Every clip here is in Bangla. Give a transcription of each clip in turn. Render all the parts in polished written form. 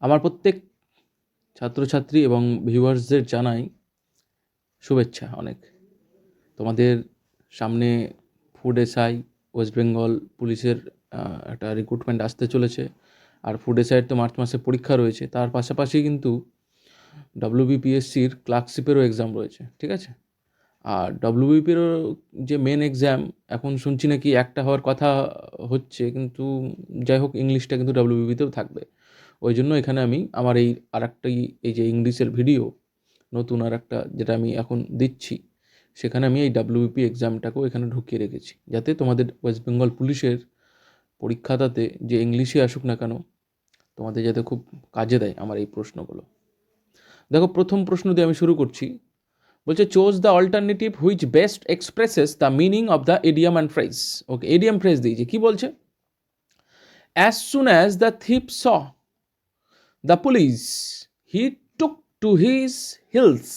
আমার প্রত্যেক ছাত্রছাত্রী এবং ভিউয়ার্সদের জানাই শুভেচ্ছা অনেক। তোমাদের সামনে ফুড এসআই ওয়েস্ট বেঙ্গল পুলিশের একটা রিক্রুটমেন্ট আসতে চলেছে। আর ফুড এসআইয়ের তো মার্চ মাসে পরীক্ষা রয়েছে, তার পাশাপাশি কিন্তু ডব্লিউবিপিএসসির ক্লার্কশিপেরও এক্সাম রয়েছে, ঠিক আছে? আর ডব্লিউবিপিরও যে মেন এক্সাম, এখন শুনছি নাকি একটা হওয়ার কথা হচ্ছে, কিন্তু যাই হোক ইংলিশটা কিন্তু ডব্লিউবিপিতেও থাকবে। ওই জন্য এখানে আমি আমার এই যে ইংলিশের ভিডিও নতুন আরেকটা যেটা আমি এখন দিচ্ছি, সেখানে আমি এই ডব্লিউবিপি এক্সামটাকেও এখানে ঢুকিয়ে রেখেছি, যাতে তোমাদের ওয়েস্ট বেঙ্গল পুলিশের পরীক্ষাটাতে যে ইংলিশে আসুক না কেন, তোমাদের যাতে খুব কাজে দেয় আমার এই প্রশ্নগুলো। দেখো, প্রথম প্রশ্ন দিয়ে আমি শুরু করছি। বলছে choose the alternative which best expresses the meaning of the idiom and phrase. Okay, idiom phrase দিয়েছে, কি বলছে? As soon as the thief saw the police he took to his heels.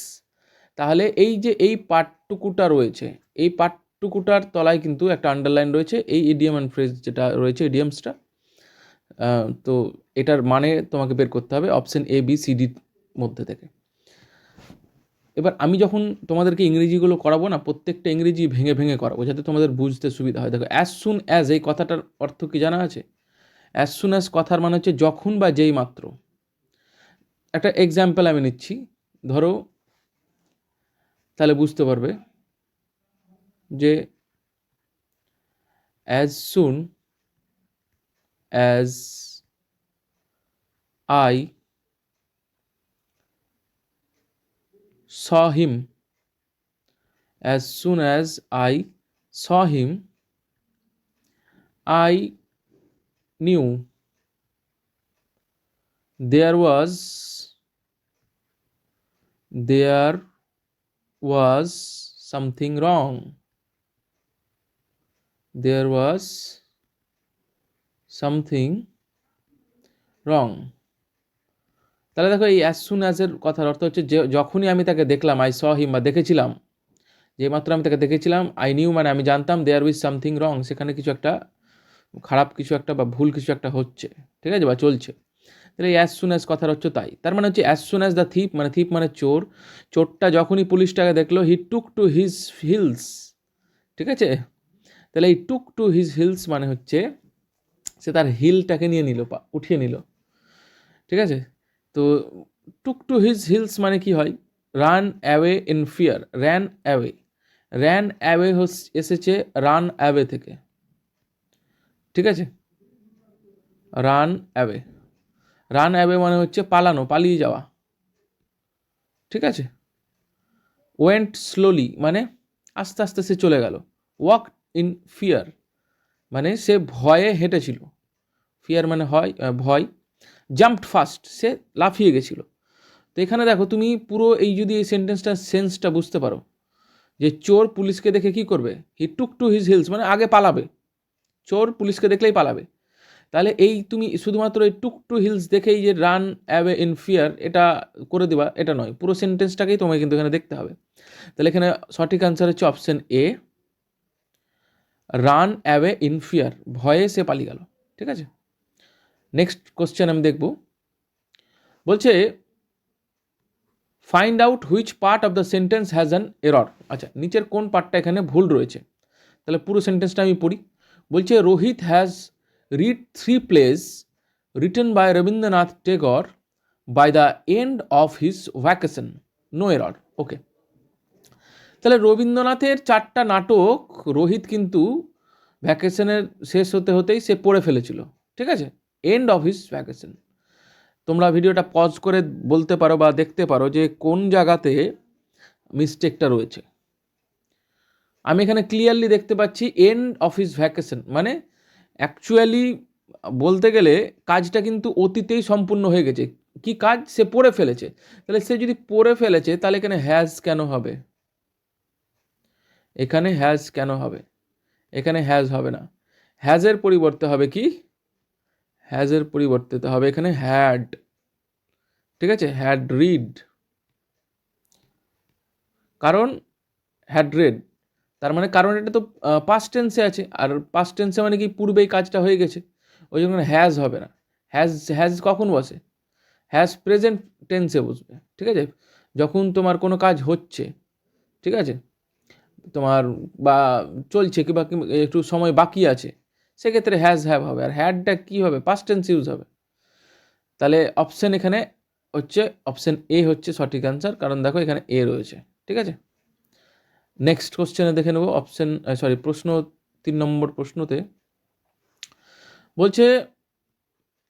তাহলে এই যে এই পাঠটুকুটা রয়েছে, এই পাঠটুকুটার তলায় কিন্তু একটা আন্ডারলাইন রয়েছে, এই ইডিয়াম অ্যান্ড ফ্রেজ যেটা রয়েছে, ইডিয়ামসটা। তো এটার মানে তোমাকে বের করতে হবে অপশন এ বি সি ডির মধ্যে থেকে। এবার আমি যখন তোমাদেরকে ইংরেজিগুলো করাবো না, প্রত্যেকটা ইংরেজি ভেঙে ভেঙে করাবো, যাতে তোমাদের বুঝতে সুবিধা হয়। দেখো, অ্যাজ সুন অ্যাজ এই কথাটার অর্থ কি জানা আছে? অ্যাজ সুন অ্যাজ কথার মানে হচ্ছে যখন বা যেই মাত্র। একটা এক্সাম্পল আমি নিচ্ছি, ধরো, তাহলে বুঝতে পারবে যে as soon as I saw him, as soon as I saw him, I knew there was something wrong. There was something wrong. তাহলে দেখো, এই অ্যাজ সুন অ্যাজের কথার অর্থ হচ্ছে যে যখনই আমি তাকে দেখলাম, আই স হিম বা দেখেছিলাম, যে মাত্র আমি তাকে দেখেছিলাম, আই নিউ মানে আমি জানতাম, দেয়ার উইজ সামথিং রং, সেখানে কিছু একটা খারাপ কিছু একটা বা ভুল কিছু একটা হচ্ছে, ঠিক আছে, বা চলছে। তাহলে এই অ্যাজ সুন অ্যাজ কথার হচ্ছে তাই। তার মানে হচ্ছে অ্যাজ সুন অ্যাজ দ্য থিপ মানে চোর, চোরটা যখনই পুলিশটাকে দেখলো, হি টুক টু হিজ হিলস, ঠিক আছে? তাহলে এই টুক টু হিজ হিলস মানে হচ্ছে সে তার হিলটাকে নিয়ে নিল, উঠিয়ে নিল, ঠিক আছে? তো টুক টু হিজ হিলস মানে কি হয়? Run away in fear, ran away এসেছে রান অ্যাওয়ে থেকে, ঠিক আছে? রান অ্যাওয়ে মানে হচ্ছে পালানো, পালিয়ে যাওয়া, ঠিক আছে? ওয়েন্ট স্লোলি মানে আস্তে আস্তে সে চলে গেল। ওয়াক ইন ফিয়ার মানে সে ভয়ে হেঁটেছিল, ফিয়ার মানে হয় ভয়। জাম্পড ফাস্ট সে লাফিয়ে গেছিল। তো এখানে দেখো, তুমি পুরো এই যদি এই সেন্টেন্সটার সেন্সটা বুঝতে পারো, যে চোর পুলিশকে দেখে কি করবে? হি টুক টু হিজ হিলস মানে আগে পালাবে, চোর পুলিশকে দেখলেই পালাবে। তাহলে এই তুমি শুধুমাত্র এই টুক টু হিলস দেখেই যে রান অ্যাওয়ে ইন ফিয়ার এটা করে দেবা, এটা নয়, পুরো সেন্টেন্সটাকেই তোমায় কিন্তু এখানে দেখতে হবে। তাহলে এখানে সঠিক অ্যান্সার হচ্ছে option A, run away in fear, ভয়ে সে পালিয়ে গেল, ঠিক আছে? নেক্সট কোশ্চেন আমি দেখব। বলছে find out which part of the sentence has an error. আচ্ছা, নিচের কোন পার্টটা এখানে ভুল রয়েছে? তাহলে পুরো সেন্টেন্সটা আমি পড়ি। বলছে Rohit has read 3 plays written by Rabindranath Tagore by the end of his vacation, no error. Okay, তাহলে রবীন্দ্রনাথের 4টা নাটক রোহিত কিন্তু ভ্যাকেশনের শেষ হতে হতেই সে পড়ে ফেলেছিল, ঠিক আছে? And of his vacation. তোমরা ভিডিওটা পজ করে বলতে পারো বা দেখতে পারো যে কোন জায়গাতে মিস্টেকটা রয়েছে। আমি এখানে ক্লিয়ারলি দেখতে পাচ্ছি এন্ড অফ হিজ ভ্যাকেশন, মানে অ্যাকচুয়ালি বলতে গেলে কাজটা কিন্তু অতীতেই সম্পূর্ণ হয়ে গেছে। কি কাজ? সে পড়ে ফেলেছে। তাহলে সে যদি পড়ে ফেলেছে, তাহলে এখানে হ্যাজ কেন হবে? এখানে হ্যাজ কেন হবে? এখানে হ্যাজ হবে না, হ্যাজের পরিবর্তে হবে কি? হ্যাজের পরিবর্তে হবে এখানে হ্যাড, ঠিক আছে? হ্যাড রিড, কারণ হ্যাড রেড, তার মানে কারণ এটা তো পাস্ট টেন্সে আছে, আর পাস্ট টেন্সে মানে কি পূর্বেই কাজটা হয়ে গেছে, ওই জন্য হ্যাজ হবে না। হ্যাজ কখন বসে? হ্যাজ প্রেজেন্ট টেন্সে বসবে, ঠিক আছে? যখন তোমার কোনো কাজ হচ্ছে, ঠিক আছে, তোমার বা চলছে কিংবা একটু সময় বাকি আছে, সেক্ষেত্রে হ্যাজ হ্যাভ হবে। আর হ্যাডটা কী হবে? পাস্ট টেন্স ইউজ হবে। তাহলে অপশান এখানে হচ্ছে অপশান এ হচ্ছে সঠিক অ্যান্সার, কারণ দেখো এখানে এ রয়েছে, ঠিক আছে? নেক্সট কোশ্চেনে দেখে নেব প্রশ্ন 3 নম্বর প্রশ্নতে বলছে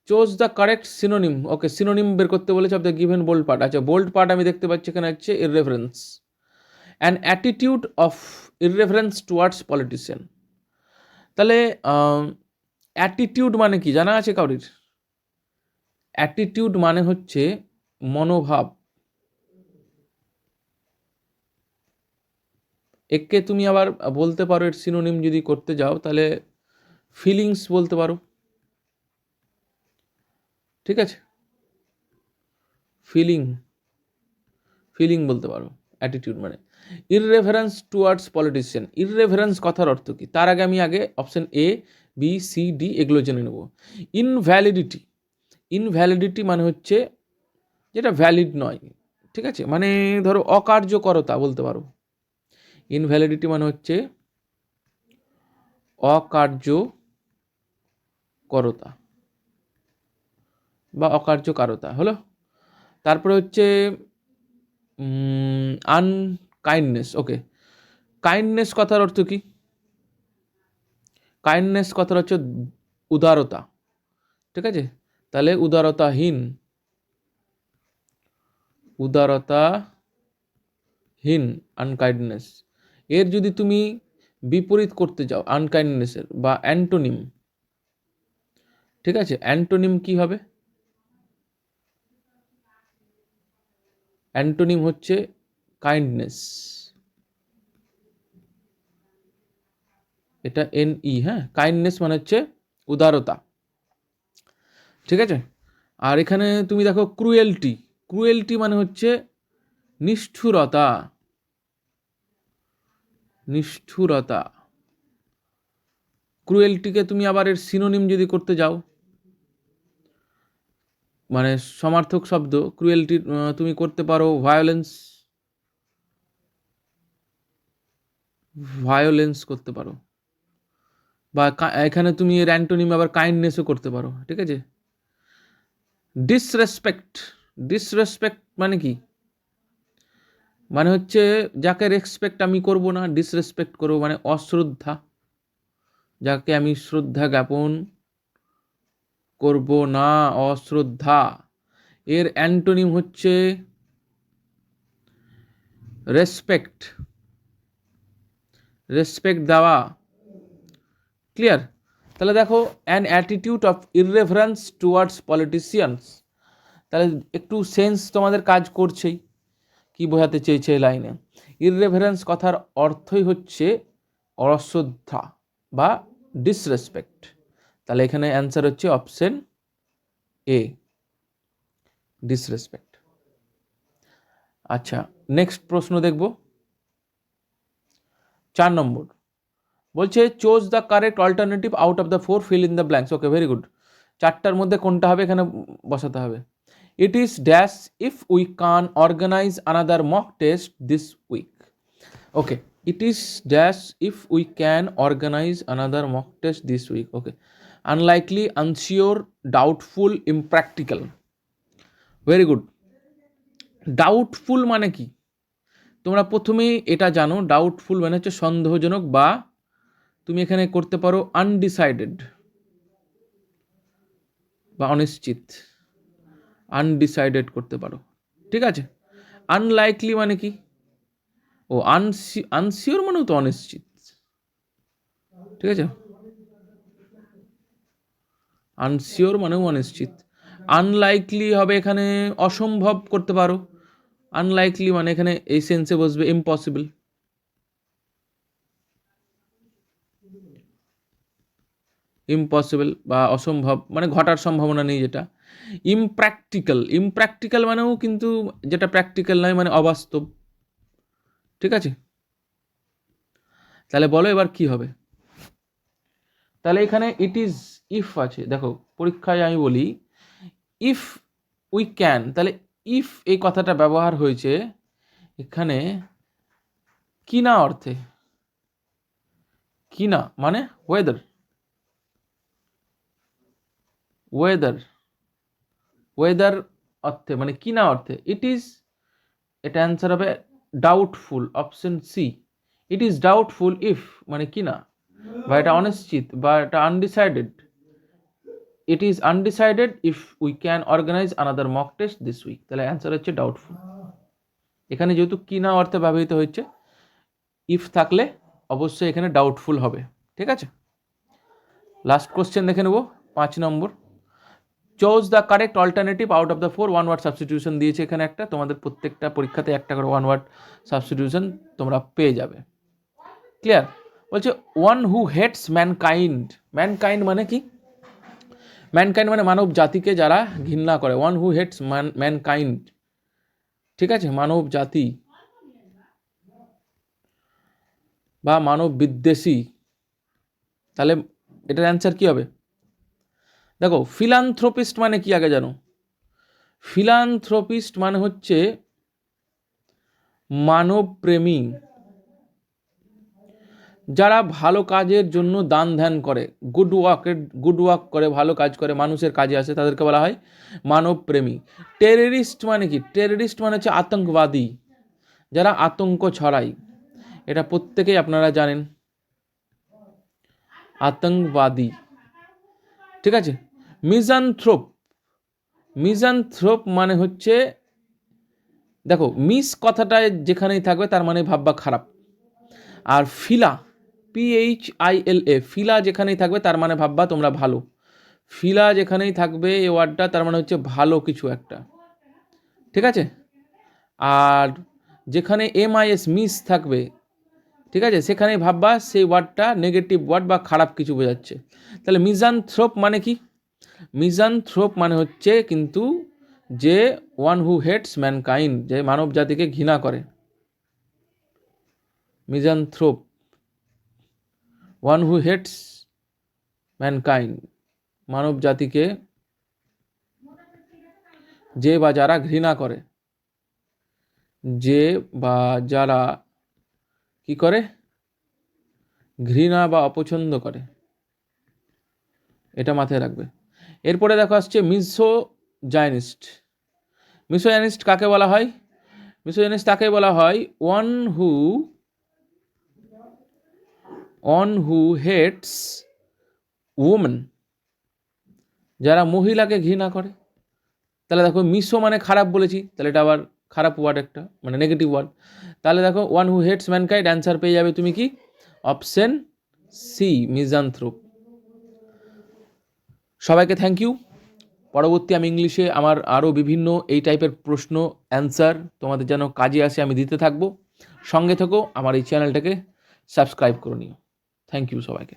choose the correct synonym. Okay, synonym বের করতে বলেছে of the given bold part. আচ্ছা, বোল্ড পার্ট আমি দেখতে পাচ্ছি এখানে হচ্ছে irreverence, an attitude of irreverence towards politician. তাহলে অ্যাটিটিউড মানে কি জানা আছে কাউরির? অ্যাটিটিউড মানে হচ্ছে মনোভাব। একে তুমি আবার বলতে পারো, এর সিনোনিম যদি করতে যাও তাহলে ফিলিংস বলতে পারো, ঠিক আছে? ফিলিং বলতে পারো অ্যাটিটিউড মানে। ইররেফারেন্স টুয়ার্ডস পলিটিশিয়ান, ইররেফারেন্স কথার অর্থ কি? তার আগে আমি option A B C D এগুলো জেনে নেব। ইনভ্যালিডিটি মানে হচ্ছে যেটা ভ্যালিড নয়, ঠিক আছে? মানে ধরো অকার্যকরতা বলতে পারো। ইনভ্যালিডিটি মানে হচ্ছে অকার্যকরতা বা অকার্যকারতা হলো। তারপরে হচ্ছে আনকাইন্ডনেস। ওকে, কাইন্ডনেস কথার অর্থ কি? কাইন্ডনেস কথার হচ্ছে উদারতা, ঠিক আছে? তাহলে উদারতাহীন আনকাইন্ডনেস। এর যদি তুমি বিপরীত করতে যাও আনকাইন্ডনেসের বা অ্যান্টোনিম, ঠিক আছে? অ্যান্টোনিম কি হবে? অ্যান্টোনিম হচ্ছে কাইন্ডনেস, এটা NE, হ্যাঁ। কাইন্ডনেস মানে হচ্ছে উদারতা, ঠিক আছে? আর এখানে তুমি দেখো ক্রুয়েলটি মানে হচ্ছে নিষ্ঠুরতা। ক্রুয়েলটিকে তুমি আবার এর সিনোনিম যদি করতে যাও, মানে সমার্থক শব্দ ক্রুয়েলটির তুমি করতে পারো ভায়োলেন্স করতে পারো, বা এখানে তুমি এর অ্যান্টোনিম আবার কাইন্ডনেসও করতে পারো, ঠিক আছে? ডিসরেসপেক্ট মানে কি? মানে হচ্ছে যাকে রেসপেক্ট আমি করব না, ডিসরেসপেক্ট করবো, মানে অশ্রদ্ধা, যাকে আমি শ্রদ্ধা জ্ঞাপন করব না, অশ্রদ্ধা। এর অ্যান্টোনিম হচ্ছে রেসপেক্ট দেওয়া। ক্লিয়ার? তাহলে দেখো, an attitude of irreverence towards politicians, তাহলে একটু সেন্স তোমাদের কাজ করছেই কি বোঝাতে চেয়েছে এই লাইনে। ইররেফারেন্স কথার অর্থই হচ্ছে অশ্রদ্ধা বা ডিসরেসপেক্ট। তাহলে এখানে অ্যান্সার হচ্ছে অপশন এ, ডিসরেসপেক্ট। আচ্ছা, নেক্সট প্রশ্ন দেখব 4 নম্বর। বলছে choose the correct alternative out of the 4, fill in the blanks. Okay, very good. 4টার মধ্যে কোনটা হবে এখানে বসাতে হবে। It is dash if we can organise another mock test this week. Okay, it is dash if we can organise another mock test this week. Okay, unlikely, unsure, doubtful, impractical. Very good. Doubtful মানে কি? তোমরা প্রথমেই এটা জানো, ডাউটফুল মানে হচ্ছে সন্দেহজনক, বা তুমি এখানে করতে পারো আনডিসাইডেড বা অনিশ্চিত, আনডিসাইডেড করতে পারো, ঠিক আছে? আনলাইকলি মানে কি? ও আনসিওর মানেও তো অনিশ্চিত, ঠিক আছে? আনসিওর মানেও অনিশ্চিত। আনলাইকলি হবে এখানে অসম্ভব করতে পারো। আনলাইকলি মানে এখানে এই সেন্সে বসবে ইম্পসিবল। ইম্পসিবল বা অসম্ভব মানে ঘটার সম্ভাবনা নেই যেটা। ইমপ্র্যাকটিক্যাল মানেও কিন্তু যেটা প্র্যাকটিক্যাল নয়, মানে অবাস্তব, ঠিক আছে? তাহলে বলো এবার কি হবে? তাহলে এখানে ইট ইজ ইফ আছে। দেখো, পরীক্ষায় আমি বলি ইফ উই ক্যান, তাহলে ইফ এই কথাটা ব্যবহার হয়েছে এখানে কিনা অর্থে। কিনা মানে ওয়েদার, ওয়েদার, ওয়েদার অর্থে মানে কিনা অর্থে। ইট ইজ, এটা অ্যান্সার হবে doubtful, option C. It is doubtful if মানে কিনা, বা এটা অনিশ্চিত বা এটা undecided. It is undecided if we can organise another mock test this week, তাহলে অ্যান্সার হচ্ছে ডাউটফুল। এখানে যেহেতু কিনা অর্থে ব্যবহৃত হচ্ছে, ইফ থাকলে অবশ্যই এখানে ডাউটফুল হবে। ঠিক আছে, লাস্ট কোশ্চেন দেখে নেব, 5 নম্বর। Choose the correct alternative out of the 4, one word substitution দিয়েছে এখানে একটা, তোমাদের প্রত্যেকটা পরীক্ষাতে একটা করে ওয়ান ওয়ার্ড সাবস্টিটিউশন তোমরা পেয়ে যাবে। ক্লিয়ার? বলছে one who hates mankind. Mankind মানে কি? ম্যানকাইন্ড মানে মানব জাতিকে যারা ঘৃণা করে, ওয়ান হু হেটস ম্যানকাইন্ড। ঠিক আছে, মানব জাতি বা মানব বিদ্বেষী, তাহলে এটার অ্যান্সার কি হবে? দেখো, ফিলান্থ্রোপিস্ট মানে কি আগে জানো? ফিলান্থ্রোপিস্ট মানে হচ্ছে মানবপ্রেমী, যারা ভালো কাজের জন্য দান ধ্যান করে, গুড ওয়ার্ক করে, ভালো কাজ করে, মানুষের কাজে আসে, তাদেরকে বলা হয় মানবপ্রেমী। টেররিস্ট মানে কি? টেররিস্ট মানে হচ্ছে আতঙ্কবাদী, যারা আতঙ্ক ছড়ায়, এটা প্রত্যেকেই আপনারা জানেন, আতঙ্কবাদী। ঠিক আছে, মিজানথ্রোপ, মিজানথ্রোপ মানে হচ্ছে, দেখো মিস কথাটায় যেখানেই থাকবে তার মানে ভাববা খারাপ, আর ফিলা, PHILA, ফিলা যেখানেই থাকবে তার মানে ভাববা তোমরা ভালো। ফিলা যেখানেই থাকবে এই ওয়ার্ডটা তার মানে হচ্ছে ভালো কিছু একটা। ঠিক আছে, আর যেখানে MIS মিস থাকবে, ঠিক আছে, সেখানেই ভাববা সেই ওয়ার্ডটা নেগেটিভ ওয়ার্ড বা খারাপ কিছু বোঝাচ্ছে। তাহলে মিজানথ্রোপ মানে কি? মিজানথ্রোপ মানে হচ্ছে কিন্তু যে ওয়ান হু হেটস ম্যানকাইন্ড, যে মানব জাতিকে ঘৃণা করে, মিজানথ্রোপ, ওয়ান হু হেটস ম্যানকাইন্ড, মানব জাতিকে যে বা যারা ঘৃণা করে, যে বা যারা কি করে? ঘৃণা বা অপছন্দ করে, এটা মাথায় রাখবে। এরপরে দেখো আসছে মিসোজাইনিস্ট। মিসোজাইনিস্ট কাকে বলা হয়? মিসোজাইনিস্ট তাকে বলা হয় ওয়ান হু হেটস উমেন, যারা মহিলাকে ঘৃণা করে। তাহলে দেখো মিসো মানে খারাপ বলেছি, তাহলে এটা আবার খারাপ ওয়ার্ড একটা, মানে নেগেটিভ ওয়ার্ড। তাহলে দেখো one who hates mankind, answer পেয়ে যাবে তুমি কি? Option C, misanthrope. সবাইকে থ্যাংক ইউ। পরবর্তী আমি ইংলিশে আমার আরও বিভিন্ন এই টাইপের প্রশ্ন অ্যান্সার তোমাদের যেন কাজে আসে আমি দিতে থাকবো। সঙ্গে থেকো, আমার এই চ্যানেলটাকে সাবস্ক্রাইব করে নিও। থ্যাংক ইউ সবাইকে।